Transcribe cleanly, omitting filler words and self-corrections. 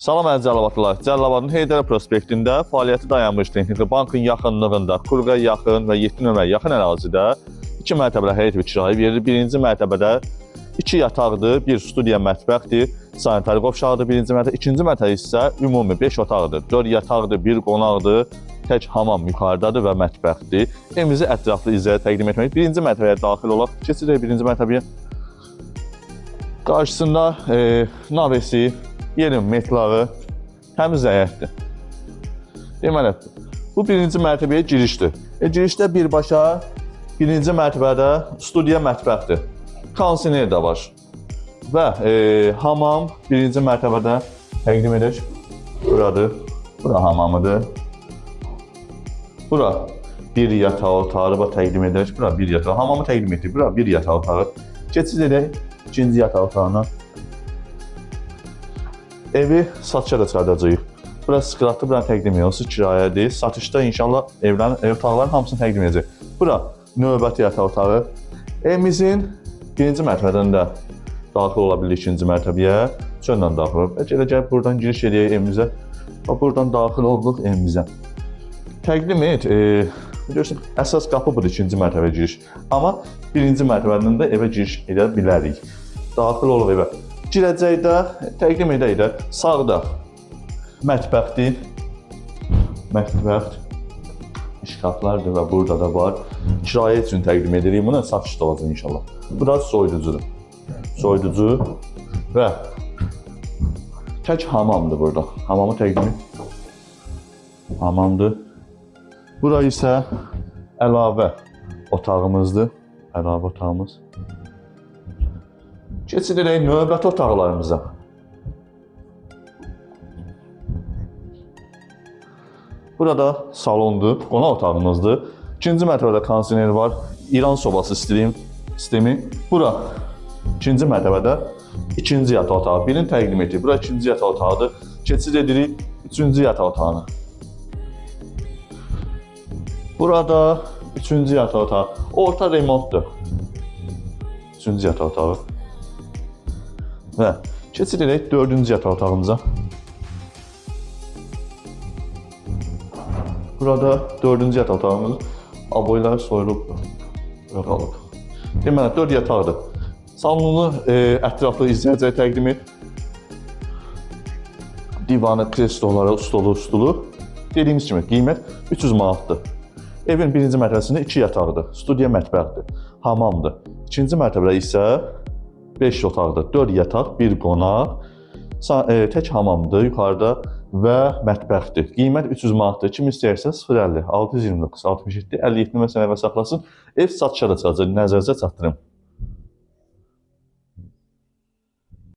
Salam əziz Cəlilabadlılar. Cəlilabadın Heydər prospektində fəaliyyəti dayanmış Texniki Bankın yaxınlığında Kurqaya yaxın və 7 nömrəyə yaxın ərazidə 2 mərtəbəli həyət evi kirayə verilir. Birinci mərtəbədə 2 yataqdır, 1 studiya mətbəxdir, sanitar qovşağıdır birinci mərtəbə. İkinci mərtəbə isə ümumi 5 otaqdır, 4 yataqdır, 1 qonaqdır, tək hamam yuxarıdadır və mətbəxdir. Evimizi ətraflı izləyə təqdim etmək. Birinci mərtəbəyə daxil olaq. Keçirik birinci mərtəbəyə. Qarşısında navesi, yerin metlağı, təmiz həyətdir. Deməli, bu birinci mərtəbəyə girişdir. Girişdə birbaşa birinci mərtəbədə studiya mətbəxdir. Kondisioner də var. Və hamam birinci mərtəbədə təqdim edilir. Buradır. Bura hamamıdır. Bura bir yataq otağı təqdim edilir. Bura bir yataq. Hamamı təqdim etdik. Bura bir yataq otağı. Keçid edək ikinci yataq otağına. Evi satışa da çıxardacağıq. Burası skratdır, buranı təqdim ediyoruz, kirayədir. Satışda inşallah ev otaqların hamısını təqdim edəcək. Bura növbəti yataq otağı. Evimizin birinci mərtəbədən də daxil ola bilir ikinci mərtəbəyə. Çöndən daxil olub. Gələcək buradan giriş edək evimizə. Buradan daxil olduq evimizə. Təqdim et. Görürsən, əsas qapı budur ikinci mərtəbəyə giriş. Amma birinci mərtəbədən də evə giriş edə bilərik. Daxil olub evə. Girəcəkdə, təqdim edək də, sağda mətbəxdir. Mətbəxt, şkaflardır və burada da var. Kirayə üçün təqdim edirik. Buna satışda olacaq inşallah. Burası soyuducudur. Soyuducu və tək hamamdır burada. Hamamı təqdim et. Hamamdır. Bura isə əlavə otağımızdır. Əlavə otağımız. Keçid edək növbəti otaqlarımıza. Burada salondur, qonaq otağımızdır. İkinci mərtəbədə kondisioner var, İran sobası sistemi. Bura ikinci mərtəbədə ikinci yataq otağı. Birini təqdim etdik. Bura ikinci yataq otağıdır. Keçid edirik üçüncü yataq otağına. Burada üçüncü yataq otağı. Orta remontdur. Üçüncü yataq otağı. Və keçid edək dördüncü yataq otağımıza. Burada dördüncü yataq otağımız. Aboylar soyulub. Bura qalıb. Deməli, 4 yataqdır. Salonunu ətraflı izləyəcək təqdim et. Divanı, kresloları, stolu. Dediyimiz kimi qiymət 300 manatdır. Evin birinci mərtəbəsində 2 yataqdır. Studiya mətbəxdir. Hamamdır. İkinci mərtəbədə isə 5 otaqdır, 4 yataq, 1 qonaq, tək hamamdır yuxarıda və mətbəxdir. Qiymət 300 manatdır. Kim istəyirsə 050 629 67 57 məsələ və saxlasın. Ev satışa da çıxacaq, nəzərinizə çatdırım.